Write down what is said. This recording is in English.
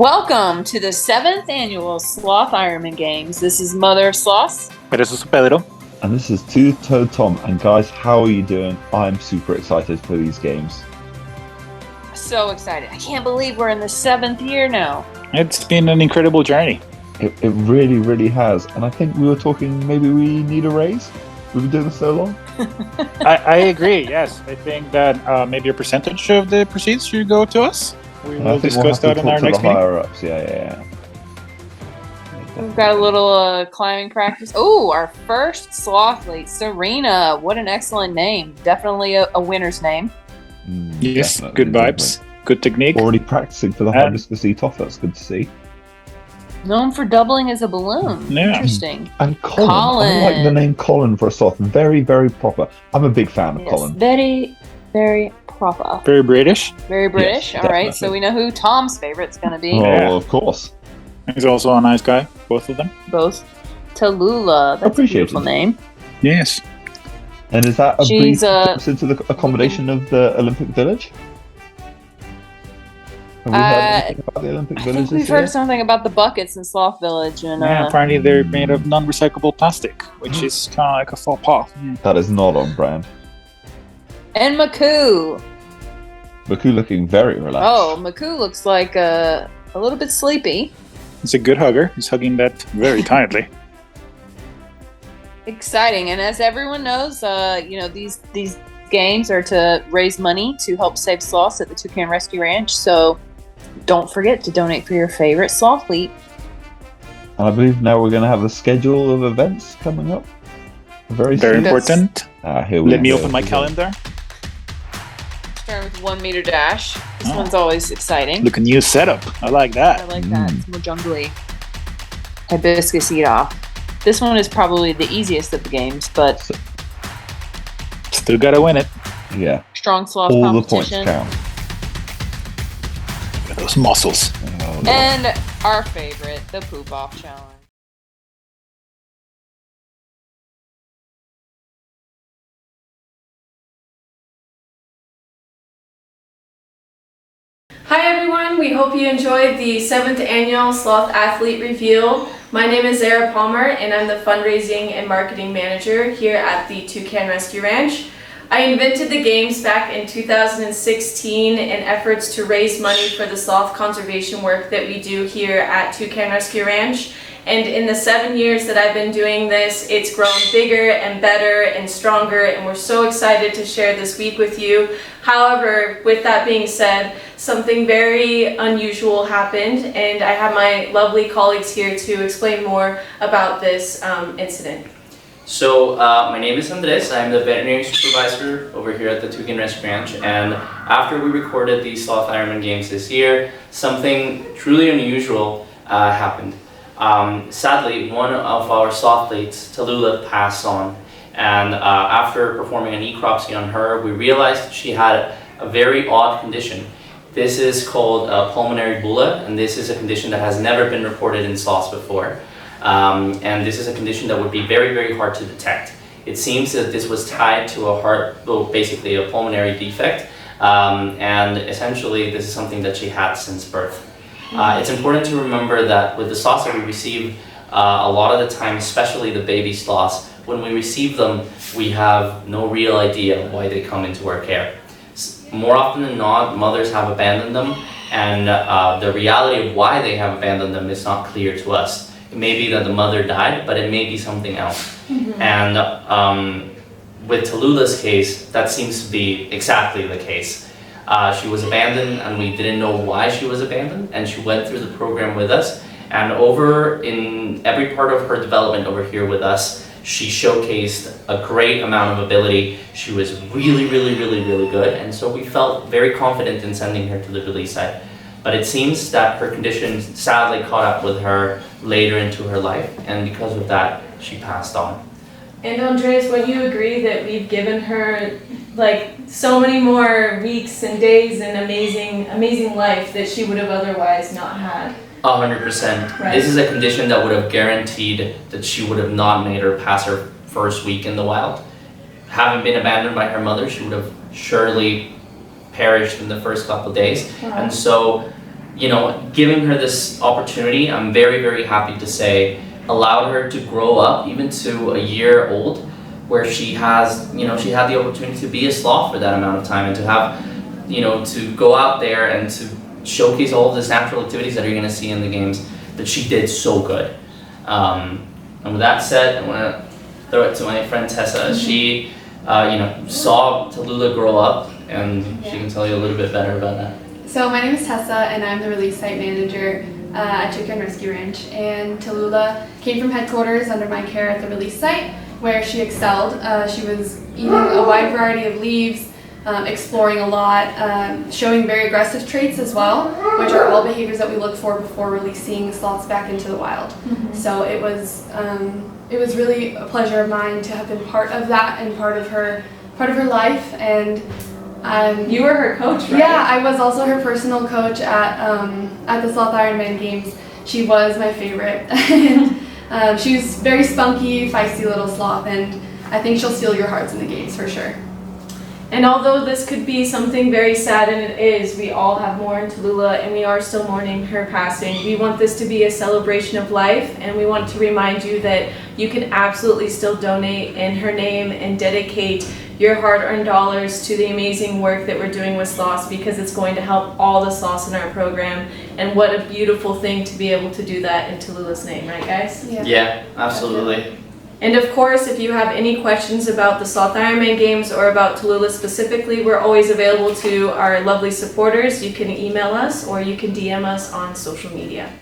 Welcome to the 7th Annual Sloth Ironman Games. This is Mother of Sloths. This is Pedro. And this is Two-Toed Tom. And guys, how are you doing? I'm super excited for these games. So excited. I can't believe we're in the 7th year now. It's been an incredible journey. It really, really has. And I think we were talking maybe we need a raise. We've been doing this so long. I agree, yes. I think that maybe a percentage of the proceeds should go to us. We will discuss that in our next meeting. Higher ups. Yeah. We've got a little climbing practice. Oh, our first Slothlete, Serena. What an excellent name. Definitely a winner's name. Yes, good vibes. Good technique. Already practicing for the hibiscus eat-off. That's good to see. Known for doubling as a balloon. Yeah. Interesting. And Colin. I like the name Colin for a sloth. Very, very proper. I'm a big fan of Colin. Very, very proper. Very British. Very British. Yes, all right, so we know who Tom's favorite's going to be. Oh, Yeah. of course. He's also a nice guy, both of them. Both. Tallulah. That's a beautiful name. Yes. And is that a brief She's glimpse into the accommodation of the Olympic Village? Have we heard anything about the Olympic I Village think we've this year? heard something about the buckets in Sloth Village. And, Yeah, apparently they're made of non-recyclable plastic, which is kind of like a faux pas. That is not on brand. And Maku. Baku looking very relaxed. Oh, Maku looks like a little bit sleepy. He's a good hugger. He's hugging that very tightly. Exciting. And as everyone knows, these games are to raise money to help save sloths at the Toucan Rescue Ranch. So don't forget to donate for your favorite Slothlete. And I believe now we're going to have a schedule of events coming up. Very soon. Important. Here we Let me go. open my calendar. Start with 1 meter dash. This one's always exciting. Look, a new setup. I like that. I like that. It's more jungly. Hibiscus eat off. This one is probably the easiest of the games, but Still gotta win it. Yeah. strong sloth All the points competition. count. Look at those muscles. Oh, Lord. And our favorite, the poop off challenge. Hi everyone, we hope you enjoyed the 7th Annual Sloth Athlete Reveal. My name is Zara Palmer and I'm the Fundraising and Marketing Manager here at the Toucan Rescue Ranch. I invented the games back in 2016 in efforts to raise money for the sloth conservation work that we do here at Toucan Rescue Ranch. And in the 7 years that I've been doing this, it's grown bigger and better and stronger, and we're so excited to share this week with you. However, with that being said, something very unusual happened, and I have my lovely colleagues here to explain more about this incident. So my name is Andres. I'm the veterinary supervisor over here at the Toucan Rescue Ranch, and after we recorded the Sloth Ironman Games this year, something truly unusual happened. Sadly, one of our Slotletes, Tallulah, passed on, and after performing an necropsy on her, we realized she had a very odd condition. This is called pulmonary bulla, and this is a condition that has never been reported in sloths before. And this is a condition that would be very, very hard to detect. It seems that this was tied to a heart, well, basically a pulmonary defect, and essentially this is something that she had since birth. It's important to remember that with the sloths that we receive, a lot of the time, especially the baby sloths, when we receive them, we have no real idea why they come into our care. More often than not, mothers have abandoned them, and the reality of why they have abandoned them is not clear to us. It may be that the mother died, but it may be something else. And with Tallulah's case, that seems to be exactly the case. She was abandoned, and we didn't know why she was abandoned, and she went through the program with us, and over in every part of her development over here with us, she showcased a great amount of ability. She was really, really, really, really good, and so we felt very confident in sending her to the release site. But it seems that her condition sadly caught up with her later into her life, and because of that, she passed on. And Andreas, would you agree that we've given her like so many more weeks and days and amazing life that she would have otherwise not had? 100%. Right. This is a condition that would have guaranteed that she would have not made her past her first week in the wild. Having been abandoned by her mother, she would have surely perished in the first couple of days. Wow. And so giving her this opportunity, I'm very, very happy to say, allowed her to grow up even to a year old, where she has, she had the opportunity to be a sloth for that amount of time, and to have, to go out there and to showcase all of these natural activities that you're going to see in the games, that she did so good. And with that said, I want to throw it to my friend Tessa. She, saw Tallulah grow up, and she can tell you a little bit better about that. So my name is Tessa, and I'm the release site manager at Toucan Rescue Ranch. And Tallulah came from headquarters under my care at the release site, where she excelled. She was eating a wide variety of leaves, exploring a lot, showing very aggressive traits as well, which are all behaviors that we look for before releasing sloths back into the wild. Mm-hmm. So it was really a pleasure of mine to have been part of that and part of her life. And you were her coach, right? Yeah, I was also her personal coach at the Sloth Ironman Games. She was my favorite. And she was very spunky, feisty little sloth, and I think she'll steal your hearts in the games for sure. And although this could be something very sad, and it is, we all have mourned Tallulah, and we are still mourning her passing. We want this to be a celebration of life, and we want to remind you that you can absolutely still donate in her name and dedicate your hard-earned dollars to the amazing work that we're doing with sloths, because it's going to help all the sloths in our program. And what a beautiful thing to be able to do that in Tallulah's name, right guys? Yeah, absolutely. And of course, if you have any questions about the Sloth Ironman Games or about Tallulah specifically, we're always available to our lovely supporters. You can email us or you can DM us on social media.